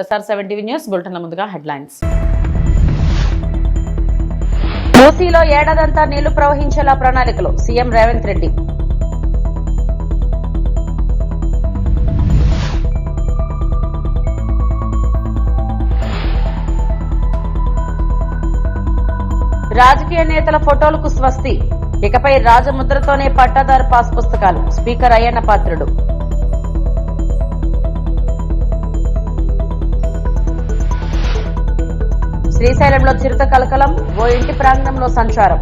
SR7 TV news బులెటిన్ల ముందుగా headlines. మూసీలో ఏడాదంతా నీళ్లు ప్రవహించేలా ప్రణాళికలు సీఎం రేవంత్ రెడ్డి. రాజకీయ నేతల ఫోటోలకు స్వస్తి, ఇకపై రాజముద్రతోనే పట్టాదారు పాస్ పుస్తకాలు స్పీకర్ అయ్యన్న పాత్రుడు. శ్రీశైలంలో చిరుత కలకలం, ఓ ఇంటి ప్రాంగణంలో సంచారం.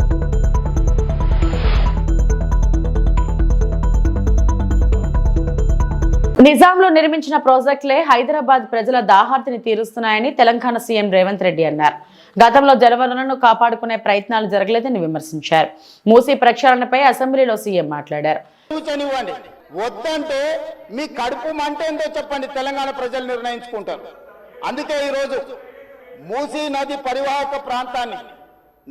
నిజాంలో నిర్మించిన ప్రాజెక్టులే హైదరాబాద్ ప్రజల దాహార్తిని తీరుస్తున్నాయని తెలంగాణ సీఎం రేవంత్ రెడ్డి అన్నారు. గతంలో జలవనరులను కాపాడుకునే ప్రయత్నాలు జరగలేదని విమర్శించారు. మూసీ ప్రక్షాళనపై అసెంబ్లీలో సీఎం మాట్లాడారు. వద్దంటే మీ కడుపు మంటేందో చెప్పండి, తెలంగాణ ప్రజలు నిర్ణయించుకుంటారు. అందుకే ఈరోజు మూసీ నది పరివాహక ప్రాంతాన్ని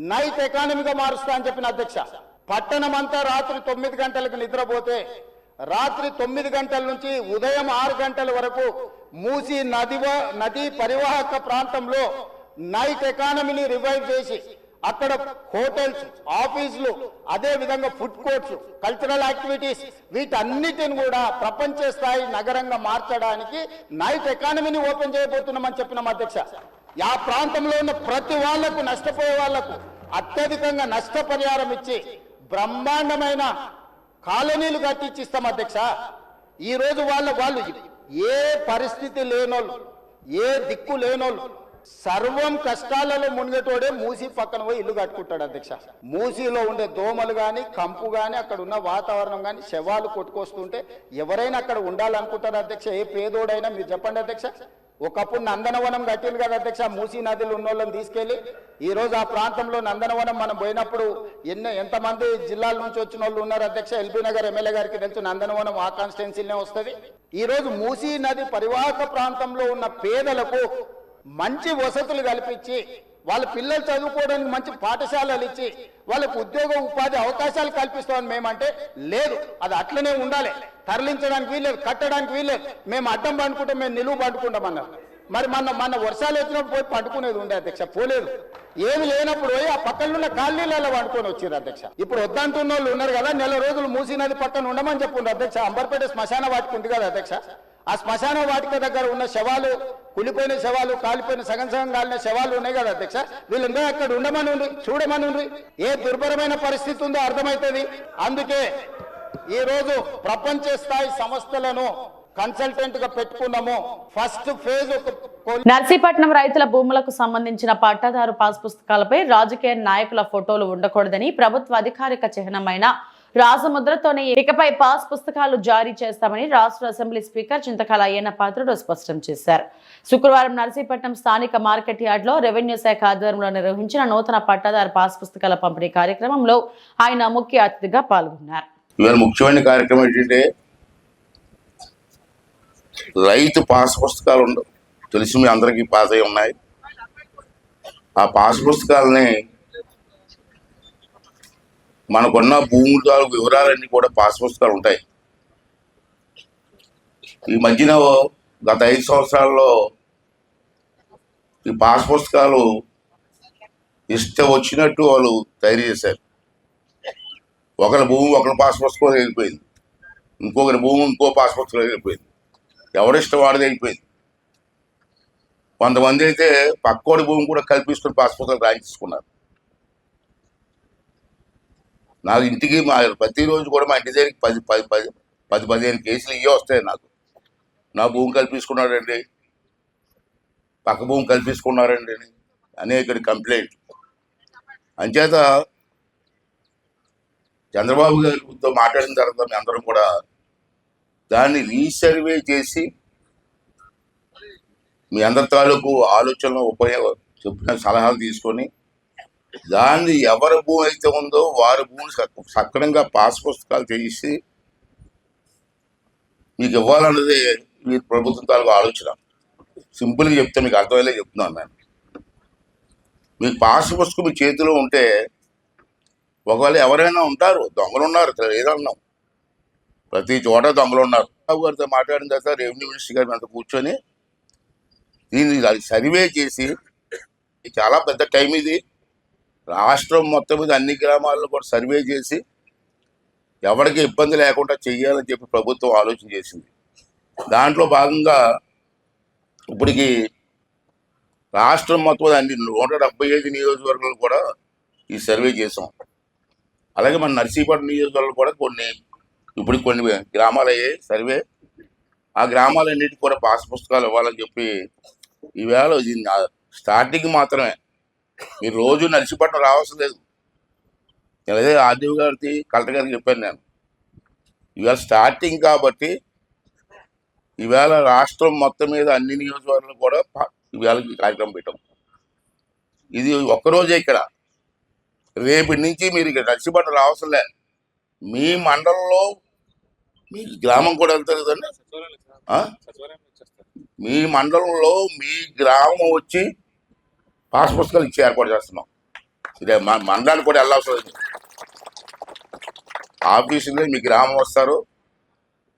నైట్ ఎకానమీగా మారుస్తా అని చెప్పిన అధ్యక్ష. పట్టణం అంతా రాత్రి 9 గంటలకు నిద్రపోతే రాత్రి 9 గంటల నుంచి ఉదయం 6 గంటల వరకు మూసీ నది పరివాహక ప్రాంతంలో నైట్ ఎకానమీని రివైవ్ చేసి అక్కడ హోటల్స్, ఆఫీసులు, అదే విధంగా ఫుడ్ కోర్ట్స్, కల్చరల్ యాక్టివిటీస్ వీటన్నిటిని కూడా ప్రపంచ స్థాయి నగరంగా మార్చడానికి నైట్ ఎకానమీని ఓపెన్ చేయబోతున్నామని చెప్పినాం అధ్యక్ష. ఆ ప్రాంతంలో ఉన్న ప్రతి వాళ్లకు, నష్టపోయే వాళ్లకు అత్యధికంగా నష్టపరిహారం ఇచ్చి బ్రహ్మాండమైన కాలనీలు కట్టించిస్తాం అధ్యక్ష. ఈ రోజు వాళ్ళు ఏ పరిస్థితి లేనోళ్ళు, ఏ దిక్కు లేనోళ్ళు, సర్వం కష్టాలలో మునిగేటోడే మూసీ పక్కన పోయి ఇల్లు కట్టుకుంటాడు అధ్యక్ష. మూసీలో ఉండే దోమలు గాని, కంపు గాని, అక్కడ ఉన్న వాతావరణం గాని, శవాలు కొట్టుకొస్తుంటే ఎవరైనా అక్కడ ఉండాలనుకుంటారు అధ్యక్ష. ఏ పేదోడైనా మీరు చెప్పండి అధ్యక్ష. ఒకప్పుడు నందనవనం కట్టింది కదా అధ్యక్ష, మూసీ నదిలో ఉన్న వాళ్ళని తీసుకెళ్లి. ఈ రోజు ఆ ప్రాంతంలో నందనవనం మనం పోయినప్పుడు ఎంతమంది జిల్లాల నుంచి వచ్చిన వాళ్ళు ఉన్నారు అధ్యక్ష. ఎల్బీ నగర్ ఎమ్మెల్యే గారికి తెలుసు, నందనవనం ఆ కాన్స్టిట్యున్సీనే వస్తుంది. ఈ రోజు మూసీ నది పరివాహక ప్రాంతంలో ఉన్న పేదలకు మంచి వసతులు కల్పించి, వాళ్ళ పిల్లలు చదువుకోవడానికి మంచి పాఠశాలలు ఇచ్చి, వాళ్ళకు ఉద్యోగ ఉపాధి అవకాశాలు కల్పిస్తామని మేమంటే లేదు, అది అట్లనే ఉండాలి, తరలించడానికి వీల్లేదు, కట్టడానికి వీల్లేదు, మేము అడ్డం పండుకుంటే మేము నిలువు పండుకుంటామన్నారు. మరి మన వర్షాలు వచ్చినప్పుడు పోయి పండుకునేది ఉండే అధ్యక్ష, పోలేదు. ఏమి లేనప్పుడు పోయి ఆ పక్కన ఉన్న కాలనీలలో పండుకొని వచ్చారు అధ్యక్ష. ఇప్పుడు వద్దంటున్న వాళ్ళు ఉన్నారు కదా, నెల రోజులు మూసీ నది పక్కన ఉండమని చెప్పుండ్రు అధ్యక్ష. అంబర్పేట శ్మశాన వాటిక ఉంది కదా అధ్యక్ష, ఆ శ్మశాన వాటిక దగ్గర ఉన్న శవాలు, కులిపోయిన శవాలు, కాలిపోయిన సగం కాలిన శవాలు ఉన్నాయి కదా అధ్యక్ష, వీళ్ళందరూ అక్కడ ఉండమని ఉండి, చూడమని ఉండి. ఏ దుర్భరమైన పరిస్థితి ఉందో అర్థమవుతుంది. అందుకే ఈ రోజు ప్రపంచ స్థాయి సంస్థలను కన్సల్టెంట్ గా పెట్టుకున్నాము. ఫస్ట్ ఫేజ్ నర్సీపట్నం రైతుల భూములకు సంబంధించిన పట్టాదారు పాస్ పుస్తకాలపై రాజకీయ నాయకుల ఫోటోలు ఉండకూడదని ప్రభుత్వ అధికారిక చిహ్నమైన రాజముద్రతోనే ఇకపై పాస్ పుస్తకాలు జారీ చేస్తామని రాష్ట్ర అసెంబ్లీ స్పీకర్ చింతకాల అయ్యన్న పాత్రుడు స్పష్టం చేశారు. శుక్రవారం నర్సీపట్నం స్థానిక మార్కెట్ యార్డ్ లో రెవెన్యూ శాఖ ఆధ్వర్యంలో నిర్వహించిన నూతన పట్టాదారు పాస్ పుస్తకాల పంపిణీ కార్యక్రమంలో ఆయన ముఖ్య అతిథిగా పాల్గొన్నారు. ముఖ్యమైన కార్యక్రమం ఏంటంటే రైతు పాస్ పుస్తకాలు ఉండవు, తెలిసి మీ అందరికీ పాస్ అయి ఉన్నాయి. ఆ పాస్ పుస్తకాలని మనకున్న భూముల తాలూకు వివరాలన్నీ కూడా పాస్ పుస్తకాలు ఉంటాయి. ఈ మధ్యన గత 5 సంవత్సరాల్లో ఈ పాస్ పుస్తకాలు ఇష్టం వచ్చినట్టు వాళ్ళు తయారు చేశారు. ఒకరి భూమి ఒకరి పాస్ పుస్తకం వెళ్ళిపోయింది, ఇంకొకరి భూమి ఇంకో పాస్ పుస్తకం వెళ్ళిపోయింది, ఎవరిష్టం వాడిది అయిపోయింది. కొంతమంది అయితే పక్కోడి భూమి కూడా కల్పించుకుని పాస్ పుస్తకాలు రాయించుకున్నారు. నాకు ఇంటికి ప్రతిరోజు కూడా మా ఇంటి దగ్గరికి 10-15 కేసులు ఇవే వస్తాయి. నా భూమి కల్పించుకున్నారండి, పక్క భూమి కల్పించుకున్నారండి అని అనేక కంప్లైంట్. అంచేత చంద్రబాబు గారితో మాట్లాడిన తర్వాత మీ అందరం కూడా దాన్ని రీసర్వే చేసి మీ అందరి తాలూకు ఆలోచనలు చెప్పిన సలహాలు తీసుకొని దాన్ని ఎవరి భూమి అయితే ఉందో వారి భూమిని సక్రమంగా పాస్ పుస్తకాలు చేసి మీకు ఇవ్వాలన్నది మీ ప్రభుత్వం తాలూకు ఆలోచన. సింపుల్గా చెప్తే మీకు అర్థమయ్యేలా చెప్తున్నాను నేను. మీకు పాస్ పుస్తకం మీ చేతిలో ఉంటే ఒకవేళ ఎవరైనా ఉంటారు, దొంగలు ఉన్నారు, ఏదన్నాం ప్రతి చోట దొంగలు ఉన్నారు. బాబు గారితో మాట్లాడిన తర్వాత రెవెన్యూ మినిస్టర్ గారి మీద కూర్చొని దీన్ని సర్వే చేసి, చాలా పెద్ద టైం ఇది, రాష్ట్రం మొత్తం మీద అన్ని గ్రామాల్లో కూడా సర్వే చేసి ఎవరికి ఇబ్బంది లేకుండా చెయ్యాలని చెప్పి ప్రభుత్వం ఆలోచన చేసింది. దాంట్లో భాగంగా ఇప్పటికి రాష్ట్రం మొత్తం అన్ని 175 నియోజకవర్గాలు కూడా ఈ సర్వే చేసాం. అలాగే మన నర్సీపట్నం నియోజకవర్గం కూడా కొన్ని గ్రామాలు అయ్యాయి సర్వే. ఆ గ్రామాలన్నిటికీ కూడా పాస్ పుస్తకాలు ఇవ్వాలని చెప్పి ఈవేళ స్టార్టింగ్ మాత్రమే. మీరు రోజు నర్సీపట్నం రావాల్సిన లేదు. అదే ఆర్డీఓ గారికి, కలెక్టర్ గారికి చెప్పాను నేను. ఈవేళ స్టార్టింగ్ కాబట్టి ఈవేళ రాష్ట్రం మొత్తం మీద అన్ని నియోజకవర్గాలు కూడా ఈవేళ కార్యక్రమం పెట్టాం. ఇది ఒక్కరోజే. ఇక్కడ రేపటి నుంచి మీరు ఇక్కడ నర్సీపట్నం రావాల్సిన లే. మీ మండలంలో మీ గ్రామం కూడా వెళ్తారు కదండి. మీ మండలంలో మీ గ్రామం వచ్చి పాస్ పుస్తకాలు ఇచ్చి ఏర్పాటు చేస్తున్నాం. ఇదే మా మండలానికి కూడా వెళ్ళాల్సిన లేదు. ఆఫీసులో మీ గ్రామం వస్తారు,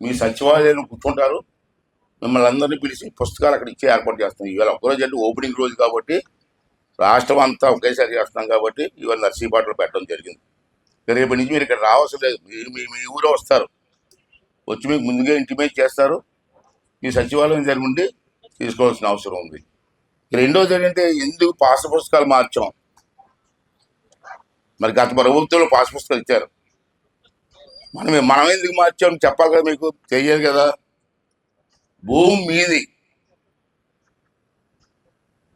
మీ సచివాలయం కూర్చుంటారు, మిమ్మల్ని అందరినీ పిలిచి పుస్తకాలు అక్కడ ఇచ్చి ఏర్పాటు చేస్తాం. ఇవాళ ఒక్కరోజు అంటే ఓపెనింగ్ రోజు కాబట్టి రాష్ట్రం అంతా ఒకేసారి చేస్తున్నాం కాబట్టి ఇవాళ నర్సీపట్నంలో పెట్టడం జరిగింది. రేపటి నుంచి మీరు ఇక్కడ రావాల్సిన లేదు. మీ ఊరే వస్తారు, వచ్చి మీకు ముందుగా ఇంటిమేట్ చేస్తారు. మీ సచివాలయం దగ్గర ఉండి తీసుకోవాల్సిన అవసరం ఉంది. రెండోది ఏంటంటే, ఎందుకు పాస్ పుస్తకాలు మార్చాం? మరి గత ప్రభుత్వంలో పాస్ పుస్తకాలు ఇచ్చారు, మనం ఎందుకు మార్చామని చెప్పాలి కదా, మీకు తెలియదు కదా. భూమి మీది,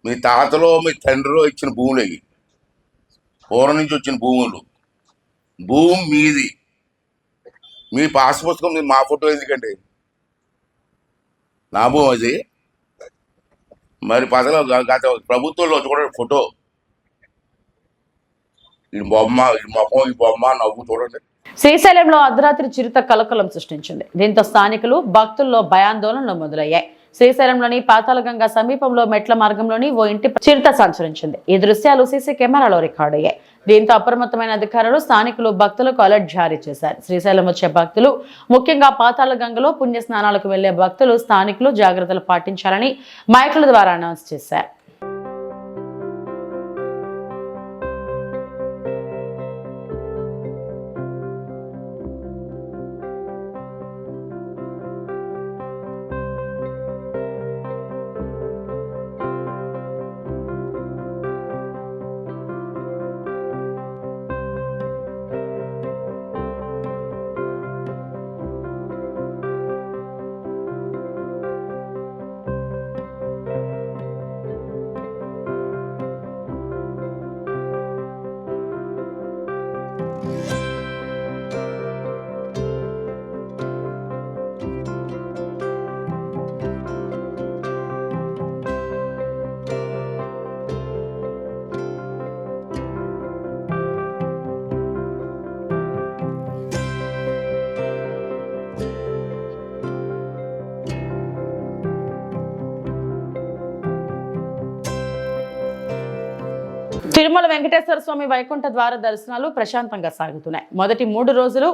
మీ తాతలో మీ తండ్రిలో ఇచ్చిన భూములు అవి, పూర్వం నుంచి వచ్చిన భూములు. భూమి మీది, మీ పాస్ పుస్తకం మా ఫోటో ఎందుకండి? నా భూమి అది. మరి గత ప్రభుత్వంలో చూడండి ఫోటో, ఈ బొమ్మ, ఈ మొహం, ఈ బొమ్మ, నవ్వు చూడండి. శ్రీశైలంలో అర్ధరాత్రి చిరుత కలకలం సృష్టించింది. దీంతో స్థానికులు, భక్తుల్లో భయాందోళనలు మొదలయ్యాయి. శ్రీశైలంలోని పాతాళగంగా సమీపంలో మెట్ల మార్గంలోని ఓ ఇంటి చిరుత సంచరించింది. ఈ దృశ్యాలు సీసీ కెమెరాలో రికార్డు అయ్యాయి. దీంతో అప్రమత్తమైన అధికారులు, స్థానికులు భక్తులకు అలర్ట్ జారీ చేశారు. శ్రీశైలం వచ్చే భక్తులు, ముఖ్యంగా పాతాళగంగలో పుణ్య స్నానాలకు వెళ్లే భక్తులు, స్థానికులు జాగ్రత్తలు పాటించాలని మైకుల ద్వారా అనౌన్స్ చేశారు. తిరుమల వెంకటేశ్వర స్వామి వైకుంఠ ద్వార దర్శనాలు ప్రశాంతంగా సాగుతున్నాయి. మొదటి 3 రోజులు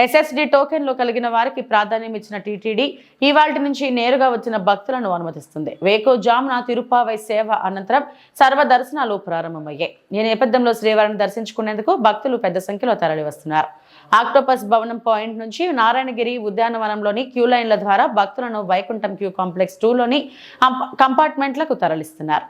SSD టోకెన్లు కలిగిన వారికి ప్రాధాన్యం ఇచ్చిన టీటీడీ ఇవాల్టి నుంచి నేరుగా వచ్చిన భక్తులను అనుమతిస్తుంది. వేకువజామున తిరుపావై సేవ అనంతరం సర్వ దర్శనాలు ప్రారంభమయ్యాయి. ఈ నేపథ్యంలో శ్రీవారిని దర్శించుకునేందుకు భక్తులు పెద్ద సంఖ్యలో తరలివస్తున్నారు. ఆక్టోపస్ భవనం పాయింట్ నుంచి నారాయణగిరి ఉద్యానవనంలోని క్యూ లైన్ల ద్వారా భక్తులను వైకుంఠం క్యూ కాంప్లెక్స్ 2లోని కంపార్ట్మెంట్లకు తరలిస్తున్నారు.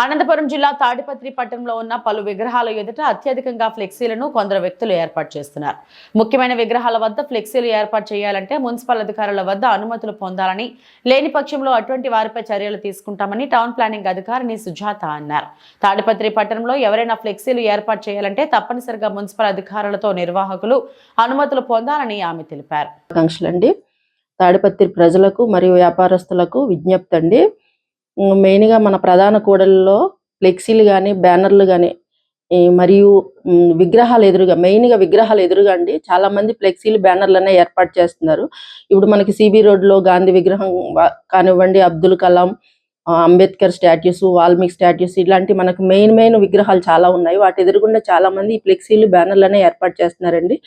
అనంతపురం జిల్లా తాడిపత్రి పట్టణంలో ఉన్న పలు విగ్రహాల ఎదుట అత్యధికంగా ఫ్లెక్సీలను కొందరు వ్యక్తులు ఏర్పాటు చేస్తున్నారు. ముఖ్యమైన విగ్రహాల వద్ద ఫ్లెక్సీలు ఏర్పాటు చేయాలంటే మున్సిపల్ అధికారుల వద్ద అనుమతులు పొందాలని, లేని పక్షంలో అటువంటి వారిపై చర్యలు తీసుకుంటామని టౌన్ ప్లానింగ్ అధికారిని సుజాత అన్నారు. తాడిపత్రి పట్టణంలో ఎవరైనా ఫ్లెక్సీలు ఏర్పాటు చేయాలంటే తప్పనిసరిగా మున్సిపల్ అధికారులతో నిర్వాహకులు అనుమతులు పొందాలని ఆమె తెలిపారు. తాడిపత్రి ప్రజలకు మరియు వ్యాపారస్తులకు విజ్ఞప్తి అండి. మెయిన్గా మన ప్రధాన కూడలిలో ఫ్లెక్సీలు కానీ బ్యానర్లు కానీ మరియు విగ్రహాలు ఎదురుగా అండి చాలా మంది ఫ్లెక్సీలు బ్యానర్లనే ఏర్పాటు చేస్తున్నారు. ఇప్పుడు మనకి సిబి రోడ్లో గాంధీ విగ్రహం కానివ్వండి, అబ్దుల్ కలాం, అంబేద్కర్ స్టాట్యూస్, వాల్మీకి స్టాట్యూస్, ఇలాంటి మనకు మెయిన్ విగ్రహాలు చాలా ఉన్నాయి. వాటి ఎదురుగుండా చాలా మంది ఈ ఫ్లెక్సీలు బ్యానర్లనే ఏర్పాటు చేస్తున్నారండి.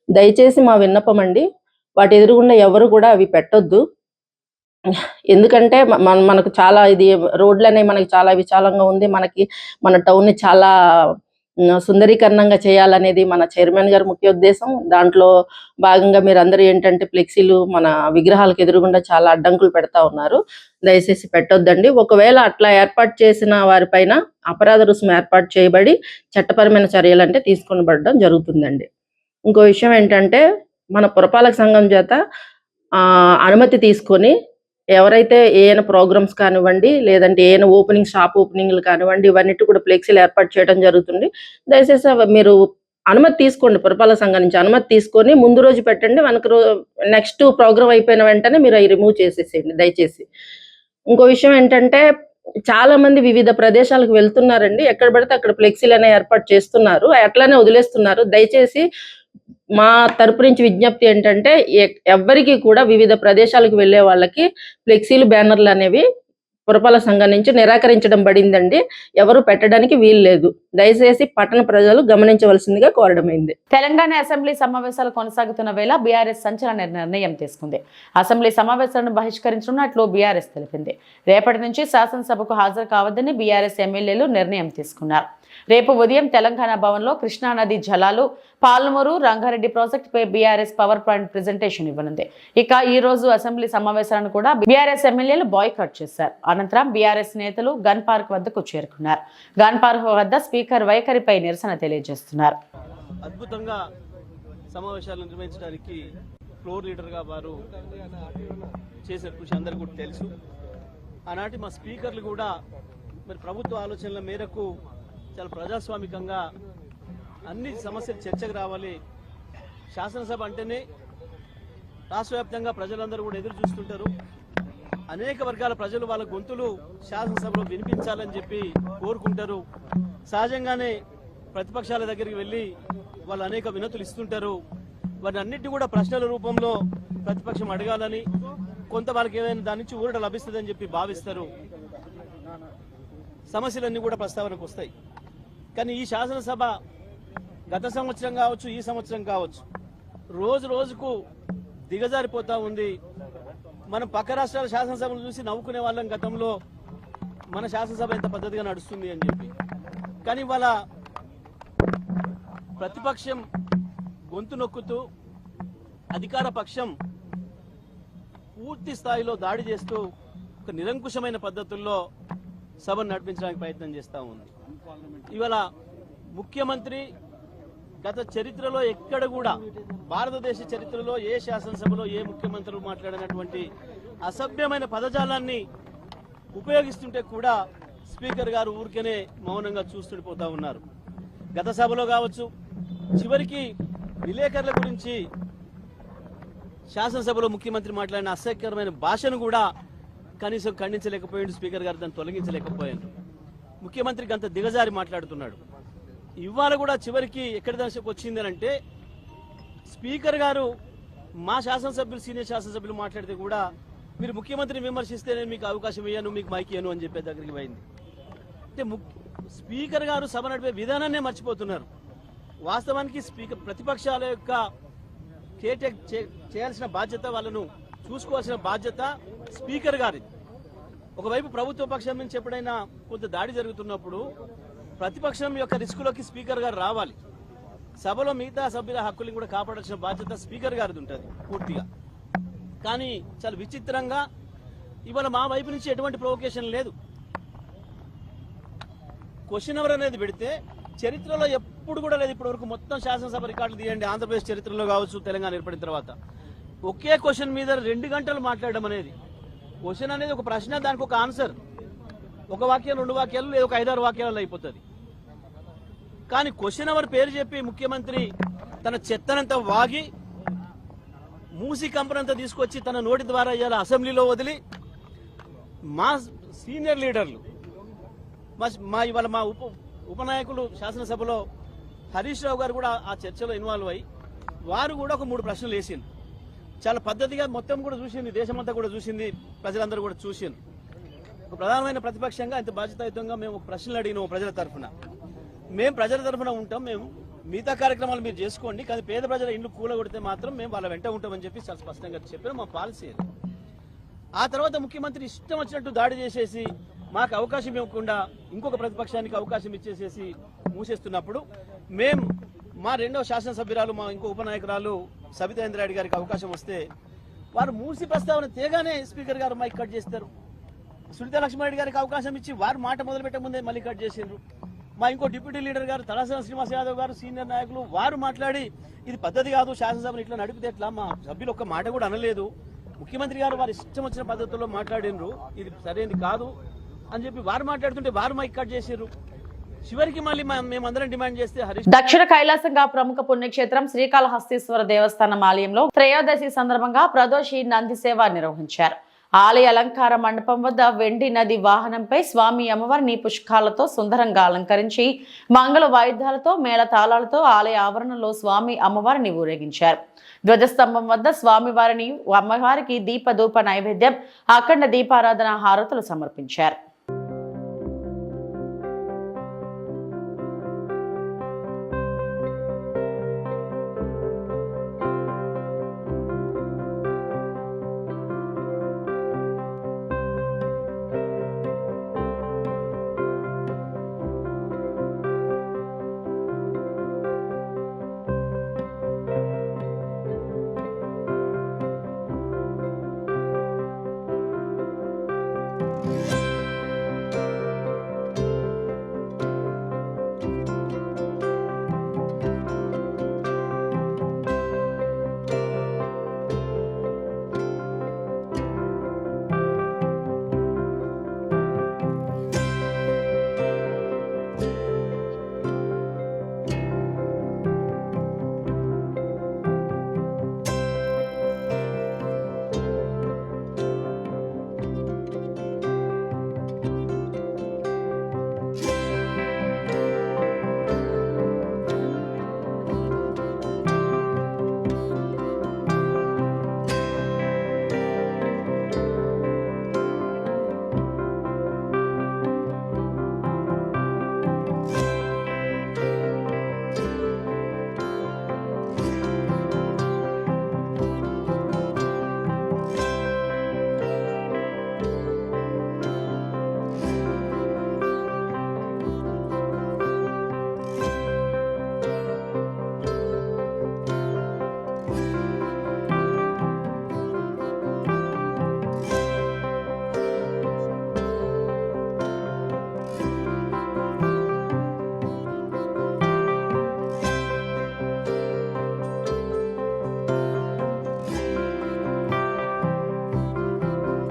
దయచేసి మా విన్నపం అండి, వాటి ఎదురుగుండా ఎవరు కూడా అవి పెట్టొద్దు. ఎందుకంటే మనకు చాలా ఇది రోడ్లు అనేవి మనకి చాలా విశాలంగా ఉంది. మన టౌన్ ని చాలా సుందరీకరణంగా చేయాలనేది మన చైర్మన్ గారి ముఖ్య ఉద్దేశం. దాంట్లో భాగంగా మీరు అందరూ ఏంటంటే ఫ్లెక్సీలు మన విగ్రహాలకు ఎదురుగుండా చాలా అడ్డంకులు పెడతా ఉన్నారు. దయచేసి పెట్టొద్దండి. ఒకవేళ అట్లా ఏర్పాటు చేసిన వారిపైన అపరాధ రుసుము ఏర్పాటు చేయబడి చట్టపరమైన చర్యలు అంటే తీసుకొనబడడం జరుగుతుందండి. ఇంకో విషయం ఏంటంటే, మన పురపాలక సంఘం చేత అనుమతి తీసుకొని ఎవరైతే ఏమైనా ప్రోగ్రామ్స్ కానివ్వండి, లేదంటే ఏమైనా షాప్ ఓపెనింగ్లు కానివ్వండి, ఇవన్నిటి కూడా ఫ్లెక్సీలు ఏర్పాటు చేయడం జరుగుతుంది. దయచేసి మీరు అనుమతి తీసుకోండి, పురపాలక సంఘం నుంచి అనుమతి తీసుకొని ముందు రోజు పెట్టండి. నెక్స్ట్ ప్రోగ్రామ్ అయిపోయిన వెంటనే మీరు అవి రిమూవ్ చేసేసేయండి దయచేసి. ఇంకో విషయం ఏంటంటే, చాలా మంది వివిధ ప్రదేశాలకు వెళ్తున్నారండి. ఎక్కడ పడితే అక్కడ ఫ్లెక్సీలు అనేవి ఏర్పాటు చేస్తున్నారు, అట్లానే వదిలేస్తున్నారు. దయచేసి మా తరపు నుంచి విజ్ఞప్తి ఏంటంటే, ఎవ్వరికి కూడా వివిధ ప్రదేశాలకు వెళ్లే వాళ్ళకి ఫ్లెక్సీలు బ్యానర్లు అనేవి పురపాలక సంఘం నుంచి నిరాకరించడం పడిందండి. ఎవరు పెట్టడానికి వీలు లేదు. దయచేసి పట్టణ ప్రజలు గమనించవలసిందిగా కోరడమైంది. తెలంగాణ అసెంబ్లీ సమావేశాలు కొనసాగుతున్న వేళ బీఆర్ఎస్ సంచలన నిర్ణయం తీసుకుంది. అసెంబ్లీ సమావేశాలను బహిష్కరించనున్నట్లు బీఆర్ఎస్ తెలిపింది. రేపటి నుంచి శాసనసభకు హాజరు కావద్దని బీఆర్ఎస్ ఎమ్మెల్యేలు నిర్ణయం తీసుకున్నారు. రేపు ఉదయం తెలంగాణ భవన్లో కృష్ణానది జలాలు, పాలమూరు, రంగారెడ్డి ప్రాజెక్టుపై బీఆర్ఎస్ పవర్ పాయింట్ ప్రెజెంటేషన్ ఇవ్వనుంది. ఇక ఈ రోజు అసెంబ్లీ సమావేశాలను కూడా బీఆర్ఎస్ ఎమ్మెల్యేలు బాయ్కాట్ చేశారు. అనంతరం బీఆర్ఎస్ నేతలు గన్ పార్క్ వద్దకు చేరుకున్నారు. గన్ పార్క్ వద్ద స్పీకర్ వైఖరిపై నిరసన తెలియజేస్తున్నారు. అద్భుతంగా సమావేశాలు నిర్వహించడానికి ఫ్లోర్ లీడర్గా వారు చేసిన కృషి అందరికీ కూడా తెలుసు. ఆనాటి మా స్పీకర్లు కూడా మరి ప్రభుత్వ ఆలోచనల మేరకు చాలా ప్రజాస్వామికంగా అన్ని సమస్యలు చర్చకు రావాలి. శాసనసభ అంటేనే రాష్ట్ర వ్యాప్తంగా ప్రజలందరూ కూడా ఎదురు చూస్తుంటారు. అనేక వర్గాల ప్రజలు వాళ్ళ గొంతులు శాసనసభలో వినిపించాలని చెప్పి కోరుకుంటారు. సహజంగానే ప్రతిపక్షాల దగ్గరికి వెళ్ళి వాళ్ళు అనేక వినతులు ఇస్తుంటారు. వాటి అన్నింటినీ కూడా ప్రశ్నల రూపంలో ప్రతిపక్షం అడగాలని, కొంత వాళ్ళకి ఏదైనా దాని నుంచి ఊరట లభిస్తుందని చెప్పి భావిస్తారు. సమస్యలన్నీ కూడా ప్రస్తావనకు వస్తాయి. కానీ ఈ శాసనసభ గత సంవత్సరం కావచ్చు, ఈ సంవత్సరం కావచ్చు, రోజు రోజుకు దిగజారిపోతా ఉంది. మనం పక్క రాష్ట్రాల శాసనసభను చూసి నవ్వుకునే వాళ్ళం గతంలో, మన శాసనసభ ఎంత పద్ధతిగా నడుస్తుంది అని చెప్పి. కానీ వాళ్ళ ప్రతిపక్షం గొంతు నొక్కుతూ అధికార పక్షం పూర్తి స్థాయిలో దాడి చేస్తూ ఒక నిరంకుశమైన పద్ధతుల్లో సభను నడిపించడానికి ప్రయత్నం చేస్తూ ఉంది. ఇవాళ ముఖ్యమంత్రి గత చరిత్రలో ఎక్కడ కూడా, భారతదేశ చరిత్రలో ఏ శాసనసభలో ఏ ముఖ్యమంత్రులు మాట్లాడినటువంటి అసభ్యమైన పదజాలాన్ని ఉపయోగిస్తుంటే కూడా స్పీకర్ గారు ఊరికేనే మౌనంగా చూస్తుండిపోతా ఉన్నారు. గత సభలో కావచ్చు, చివరికి విలేకరుల గురించి శాసనసభలో ముఖ్యమంత్రి మాట్లాడిన అసహ్యకరమైన భాషను కూడా కనీసం ఖండించలేకపోయాడు స్పీకర్ గారు, దాన్ని తొలగించలేకపోయాడు. ముఖ్యమంత్రికి అంత దిగజారి మాట్లాడుతున్నాడు. ఇవాళ కూడా చివరికి ఎక్కడి దశకు వచ్చింది అంటే, స్పీకర్ గారు మా శాసనసభ్యులు, సీనియర్ శాసనసభ్యులు మాట్లాడితే కూడా మీరు ముఖ్యమంత్రిని విమర్శిస్తే నేను మీకు అవకాశం ఇయ్యాను, మీకు మైక్ ఇయ్యను అని చెప్పే దగ్గరికి పోయింది. అంటే స్పీకర్ గారు సభ నడిపే విధానాన్నే మర్చిపోతున్నారు. వాస్తవానికి స్పీకర్ ప్రతిపక్షాల యొక్క కేటెక్ చేయాల్సిన బాధ్యత, వాళ్ళను చూసుకోవాల్సిన బాధ్యత స్పీకర్ గారిది. ఒకవైపు ప్రభుత్వ పక్షం నుంచి ఎప్పుడైనా కొంత దాడి జరుగుతున్నప్పుడు ప్రతిపక్షం యొక్క రిస్కులోకి స్పీకర్ గారు రావాలి. సభలో మిగతా సభ్యుల హక్కులను కూడా కాపాడాల్సిన బాధ్యత స్పీకర్ గారిది ఉంటుంది పూర్తిగా. కానీ చాలా విచిత్రంగా ఇవాళ మా వైపు నుంచి ఎటువంటి ప్రొవోకేషన్ లేదు. క్వశ్చన్ అవర్ అనేది పెడితే చరిత్రలో ఎప్పుడు కూడా లేదు. ఇప్పటి వరకు మొత్తం శాసనసభ రికార్డులు తీయండి, ఆంధ్రప్రదేశ్ చరిత్రలో కావచ్చు, తెలంగాణ ఏర్పడిన తర్వాత ఒకే క్వశ్చన్ మీద 2 గంటలు మాట్లాడడం అనేది, క్వశ్చన్ అనేది ఒక ప్రశ్న, దానికి ఒక ఆన్సర్, ఒక వాక్యం 2 వాక్యాలు లేదా ఒక 5-6 వాక్యాలలో అయిపోతుంది. కానీ క్వశ్చన్ అవర్ పేరు చెప్పి ముఖ్యమంత్రి తన చెత్తనంతా వాగి మూసి కంపనంతా తీసుకొచ్చి తన నోటి ద్వారా ఇవాళ అసెంబ్లీలో వదిలి మా సీనియర్ లీడర్లు ఇవాళ మా ఉపనాయకులు శాసనసభలో హరీష్ రావు గారు కూడా ఆ చర్చలో ఇన్వాల్వ్ అయ్యి వారు కూడా ఒక 3 ప్రశ్నలు వేసింది. చాలా పద్ధతిగా మొత్తం కూడా చూసింది, దేశమంతా కూడా చూసింది, ప్రజలందరూ కూడా చూసింది. ఒక ప్రధానమైన ప్రతిపక్షంగా ఇంత బాధ్యతాయుతంగా మేము ప్రశ్నలు అడిగినాము ప్రజల తరఫున. మేము ప్రజల తరఫున ఉంటాం, మేము మిగతా కార్యక్రమాలు మీరు చేసుకోండి, కానీ పేద ప్రజల ఇండ్లు కూలగొడితే మాత్రం మేము వాళ్ళ వెంట ఉంటామని చెప్పి చాలా స్పష్టంగా చెప్పారు. మా పాలసీ అది. ఆ తర్వాత ముఖ్యమంత్రి ఇష్టం వచ్చినట్టు దాడి చేసేసి మాకు అవకాశం ఇవ్వకుండా ఇంకొక ప్రతిపక్షానికి అవకాశం ఇచ్చేసేసి మూసేస్తున్నప్పుడు మేము మా 2వ శాసనసభ్యురాలు మా ఇంకో ఉపనాయకురాలు సబితా ఇంద్రారెడ్డి గారికి అవకాశం వస్తే వారు మూసి ప్రస్తావన తేగానే స్పీకర్ గారు మైక్ కట్ చేస్తారు. సునీతా లక్ష్మారెడ్డి గారికి అవకాశం ఇచ్చి వారు మాట మొదలుపెట్టే ముందే మళ్ళీ కట్ చేసిండ్రు. మా ఇంకో డిప్యూటీ లీడర్ గారు తలసాని శ్రీనివాస్ యాదవ్ గారు సీనియర్ నాయకులు వారు మాట్లాడి ఇది పద్ధతి కాదు, శాసనసభను ఇట్లా నడిపితే ఎట్లా, మా సభ్యులు ఒక్క మాట కూడా అనలేదు, ముఖ్యమంత్రి గారు వారి ఇష్టం వచ్చిన పద్ధతుల్లో మాట్లాడినరు, ఇది సరైనది కాదు అని చెప్పి వారు మాట్లాడుతుంటే వారు మైక్ కట్ చేసారు. చివరికి మళ్ళీ మేమందరం డిమాండ్ చేస్తే హరీష్ దక్షిణ కైలాసంగా ప్రముఖ పుణ్యక్షేత్రం శ్రీకాళహస్తీశ్వర దేవస్థానం ఆలయంలో త్రయోదశి సందర్భంగా ప్రదోషి నంది సేవ నిర్వహించారు. ఆలయ అలంకార మండపం వద్ద వెండి నది వాహనంపై స్వామి అమ్మవారిని పుష్పాలతో సుందరంగా అలంకరించి మంగళ వాయిద్యాలతో మేళతాళాలతో ఆలయ ఆవరణలో స్వామి అమ్మవారిని ఊరేగించారు. ధ్వజస్తంభం వద్ద స్వామివారిని అమ్మవారికి దీపధూప నైవేద్యం అఖండ దీపారాధన హారతులు సమర్పించారు.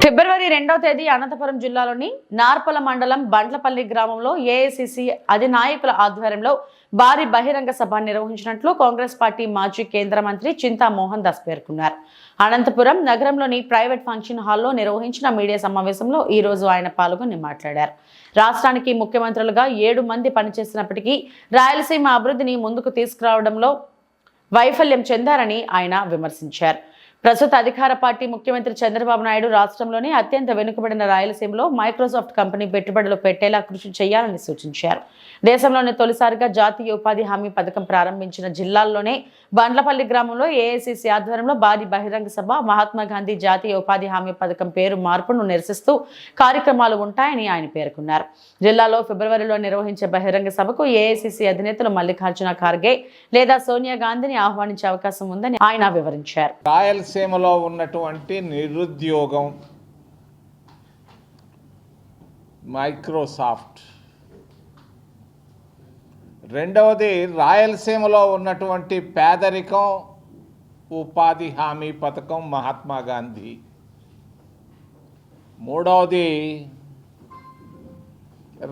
ఫిబ్రవరి 2వ తేదీ అనంతపురం జిల్లాలోని నార్పల మండలం బండ్లపల్లి గ్రామంలో ఏఐసిసి అధినాయకుల ఆధ్వర్యంలో భారీ బహిరంగ సభ నిర్వహించినట్లు కాంగ్రెస్ పార్టీ మాజీ కేంద్ర మంత్రి చింతా మోహన్ దాస్ పేర్కొన్నారు. అనంతపురం నగరంలోని ప్రైవేట్ ఫంక్షన్ హాల్లో నిర్వహించిన మీడియా సమావేశంలో ఈ రోజు ఆయన పాల్గొని మాట్లాడారు. రాష్ట్రానికి ముఖ్యమంత్రులుగా 7 మంది పనిచేసినప్పటికీ రాయలసీమ అభివృద్ధిని ముందుకు తీసుకురావడంలో వైఫల్యం చెందారని ఆయన విమర్శించారు. ప్రస్తుత అధికార పార్టీ ముఖ్యమంత్రి చంద్రబాబు నాయుడు రాష్ట్రంలోని అత్యంత వెనుకబడిన రాయలసీమలో మైక్రోసాఫ్ట్ కంపెనీ పెట్టుబడులు పెట్టేలా కృషి చేయాలని సూచించారు. దేశంలోనే తొలిసారిగా జాతీయ ఉపాధి హామీ పథకం ప్రారంభించిన జిల్లాల్లోనే బండ్లపల్లి గ్రామంలో ఏఐసిసి ఆధ్వర్యంలో భారీ బహిరంగ సభ, మహాత్మా గాంధీ జాతీయ ఉపాధి హామీ పథకం పేరు మార్పును నిరసిస్తూ కార్యక్రమాలు ఉంటాయని ఆయన పేర్కొన్నారు. జిల్లాలో ఫిబ్రవరిలో నిర్వహించే బహిరంగ సభకు ఏఐసిసి అధినేతలు మల్లికార్జున ఖార్గే లేదా సోనియా గాంధీని ఆహ్వానించే అవకాశం ఉందని ఆయన వివరించారు. రాయలసీమలో ఉన్నటువంటి నిరుద్యోగం, మైక్రోసాఫ్ట్ రెండవది రాయలసీమలో ఉన్నటువంటి పేదరికం ఉపాధి హామీ పథకం మహాత్మా గాంధీ. మూడవది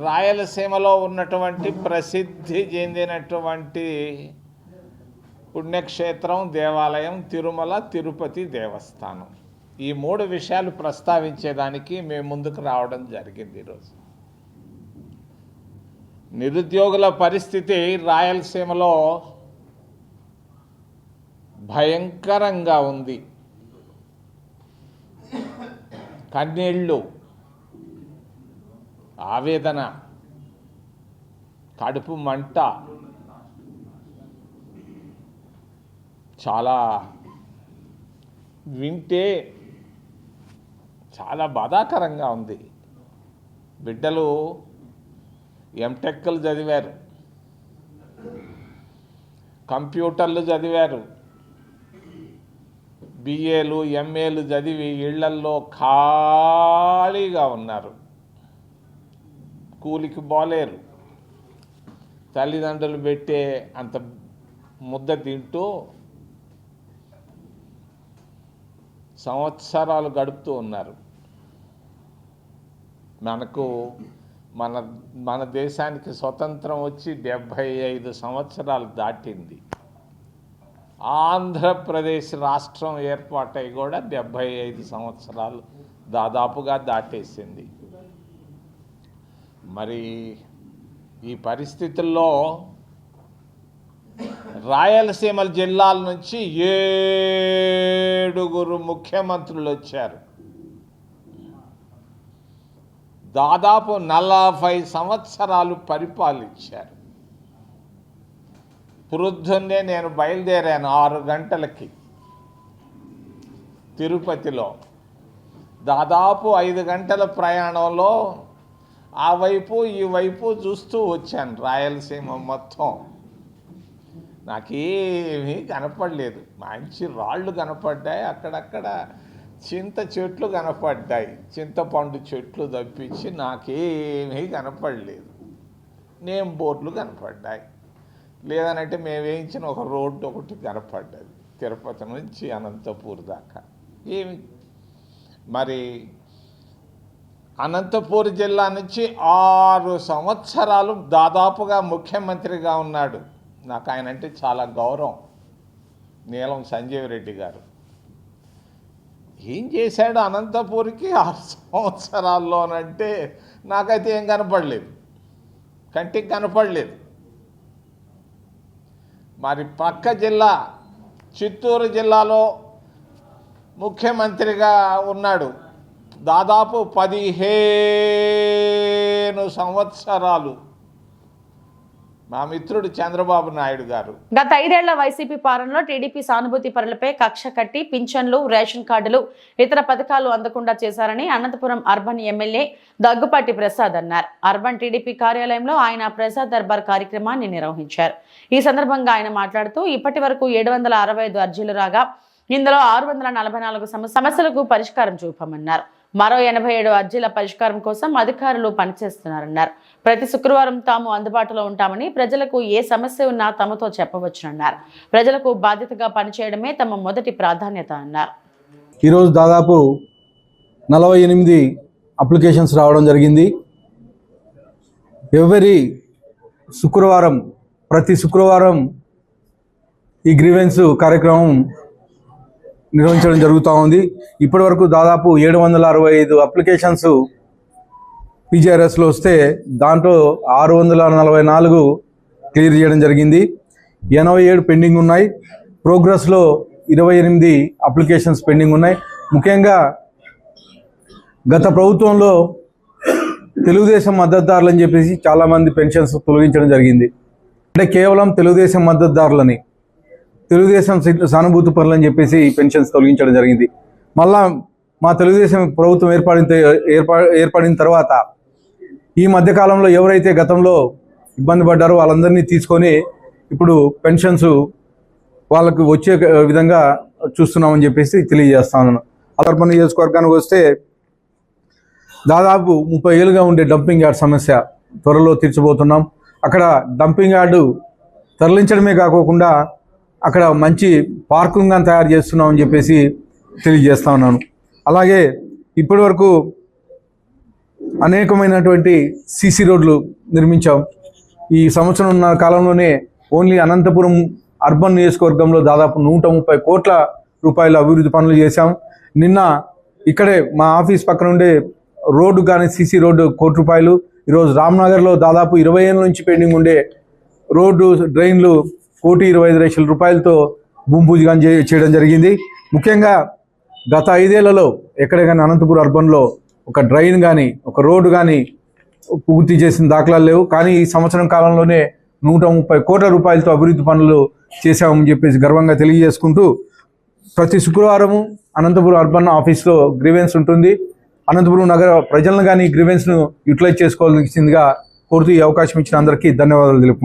రాయలసీమలో ఉన్నటువంటి ప్రసిద్ధి చెందినటువంటి పుణ్యక్షేత్రం దేవాలయం తిరుమల తిరుపతి దేవస్థానం. ఈ 3 విషయాలు ప్రస్తావించేదానికి మేము ముందుకు రావడం జరిగింది. ఈరోజు నిరుద్యోగుల పరిస్థితి రాయలసీమలో భయంకరంగా ఉంది. కన్నీళ్ళు, ఆవేదన, కడుపు మంట, చాలా వింటే చాలా బాధాకరంగా ఉంది. బిడ్డలు ఎంటెక్లు చదివారు, కంప్యూటర్లు చదివారు, బిఏలు ఎంఏలు చదివి ఇళ్లల్లో ఖాళీగా ఉన్నారు. కూలికి పోలేరు. తల్లిదండ్రులు పెట్టే అంత ముద్ద తింటూ సంవత్సరాలు గడుపుతూ ఉన్నారు. మన దేశానికి స్వతంత్రం వచ్చి 75 సంవత్సరాలు దాటింది. ఆంధ్రప్రదేశ్ రాష్ట్రం ఏర్పాటై కూడా 75 సంవత్సరాలు దాదాపుగా దాటేసింది. మరి ఈ పరిస్థితుల్లో రాయలసీమ జిల్లాల నుంచి 7 ముఖ్యమంత్రులు వచ్చారు. దాదాపు 40 సంవత్సరాలు పరిపాలించారు. పొద్దున్నే నేను బయలుదేరాను 6 గంటలకి తిరుపతిలో. దాదాపు 5 గంటల ప్రయాణంలో ఆ వైపు ఈ వైపు చూస్తూ వచ్చాను. రాయలసీమ మొత్తం నాకేమీ కనపడలేదు. మంచి రాళ్ళు కనపడ్డాయి, అక్కడక్కడ చింత చెట్లు కనపడ్డాయి, చింతపండు చెట్లు తప్పించి నాకేమీ కనపడలేదు. నేమ్ బోర్డులు కనపడ్డాయి, లేదనంటే మేము వేయించిన ఒక రోడ్డు ఒకటి కనపడ్డది తిరుపతి నుంచి అనంతపూర్ దాకా. ఏమి మరి అనంతపూర్ జిల్లా నుంచి 6 సంవత్సరాలు దాదాపుగా ముఖ్యమంత్రిగా ఉన్నాడు. నాకు ఆయన అంటే చాలా గౌరవం. నీలం సంజీవ్ రెడ్డి గారు ఏం చేశాడు అనంతపూర్కి 6 సంవత్సరాల్లోనంటే నాకైతే ఏం కనపడలేదు, కంటికి కనపడలేదు. మరి పక్క జిల్లా చిత్తూరు జిల్లాలో ముఖ్యమంత్రిగా ఉన్నాడు దాదాపు 15 సంవత్సరాలు మా మిత్రుడు చంద్రబాబు నాయుడు గారు. గత 5 ఏళ్ల వైసీపీ పాలనలో టీడీపీ సానుభూతి పరులపై కక్ష కట్టి పింఛన్లు, రేషన్ కార్డులు, ఇతర పథకాలు అందకుండా చేశారని అనంతపురం అర్బన్ ఎమ్మెల్యే దగ్గుపాటి ప్రసాద్ అన్నారు. అర్బన్ టీడీపీ కార్యాలయంలో ఆయన ప్రజా దర్బార్ కార్యక్రమాన్ని నిర్వహించారు. ఈ సందర్భంగా ఆయన మాట్లాడుతూ ఇప్పటి వరకు 765 అర్జీలు రాగా ఇందులో 644 సమస్యలకు పరిష్కారం చూపమన్నారు. మరో 87 అర్జీల పరిష్కారం కోసం అధికారులు పనిచేస్తున్నారన్నారు. ప్రతి శుక్రవారం తాము అందుబాటులో ఉంటామని, ప్రజలకు ఏ సమస్య ఉన్నా తమతో చెప్పవచ్చునన్నారు. ప్రజలకు బాధ్యతగా పనిచేయడమే తమ మొదటి ప్రాధాన్యత అన్నారు. ఈరోజు దాదాపు 48 అప్లికేషన్స్ రావడం జరిగింది. ప్రతి శుక్రవారం ఈ గ్రీవెన్స్ కార్యక్రమం నిర్వహించడం జరుగుతూ ఉంది. ఇప్పటి వరకు దాదాపు 765 అప్లికేషన్స్ పీజీఆర్ఎస్లో వస్తే దాంట్లో 644 క్లియర్ చేయడం జరిగింది. 87 పెండింగ్ ఉన్నాయి. ప్రోగ్రెస్లో 28 అప్లికేషన్స్ పెండింగ్ ఉన్నాయి. ముఖ్యంగా గత ప్రభుత్వంలో తెలుగుదేశం మద్దతుదారులని చెప్పేసి చాలామంది పెన్షన్స్ తొలగించడం జరిగింది. అంటే కేవలం తెలుగుదేశం మద్దతుదారులని, తెలుగుదేశం సానుభూతి పరులని చెప్పేసి పెన్షన్స్ తొలగించడం జరిగింది. మళ్ళా మా తెలుగుదేశం ప్రభుత్వం ఏర్పడిన తర్వాత ఈ మధ్యకాలంలో ఎవరైతే గతంలో ఇబ్బంది పడ్డారో వాళ్ళందరినీ తీసుకొని ఇప్పుడు పెన్షన్స్ వాళ్ళకు వచ్చే విధంగా చూస్తున్నామని చెప్పేసి తెలియజేస్తాను. అర్బన్ నియోజకవర్గానికి వస్తే దాదాపు 30 ఏళ్ళుగా ఉండే డంపింగ్ యార్డ్ సమస్య త్వరలో తీర్చబోతున్నాం. అక్కడ డంపింగ్ యార్డు తరలించడమే కాకుండా అక్కడ మంచి పార్కింగ్ అని తయారు చేస్తున్నామని చెప్పేసి తెలియజేస్తా ఉన్నాను. అలాగే ఇప్పటివరకు అనేకమైనటువంటి సీసీ రోడ్లు నిర్మించాం. ఈ సంవత్సరం ఉన్న కాలంలోనే ఓన్లీ అనంతపురం అర్బన్ నియోజకవర్గంలో దాదాపు 130 కోట్ల రూపాయల అభివృద్ధి పనులు చేశాం. నిన్న ఇక్కడే మా ఆఫీస్ పక్కన ఉండే రోడ్డు కానీ సీసీ రోడ్డు ₹1 కోటి. ఈరోజు రామ్నగర్లో దాదాపు 20 ఏళ్ళ నుంచి పెండింగ్ ఉండే రోడ్డు డ్రైన్లు ₹1,25,00,000తో భూమి పూజ చేయడం జరిగింది. ముఖ్యంగా గత 5 ఏళ్లలో ఎక్కడే కానీ అనంతపురం అర్బన్లో ఒక డ్రైన్ కానీ ఒక రోడ్డు కానీ పూర్తి చేసిన దాఖలాలు లేవు. కానీ ఈ సంవత్సరం కాలంలోనే 130 కోట్ల రూపాయలతో అభివృద్ధి పనులు చేశామని చెప్పేసి గర్వంగా తెలియజేసుకుంటూ, ప్రతి శుక్రవారము అనంతపురం అర్బన్ ఆఫీస్లో గ్రీవెన్స్ ఉంటుంది. అనంతపురం నగర ప్రజలను కానీ గ్రీవెన్స్ను యూటిలైజ్ చేసుకోవాల్సిందిగా కోరుతూ ఈ అవకాశం ఇచ్చిన అందరికీ ధన్యవాదాలు తెలుపుకుంటున్నాను.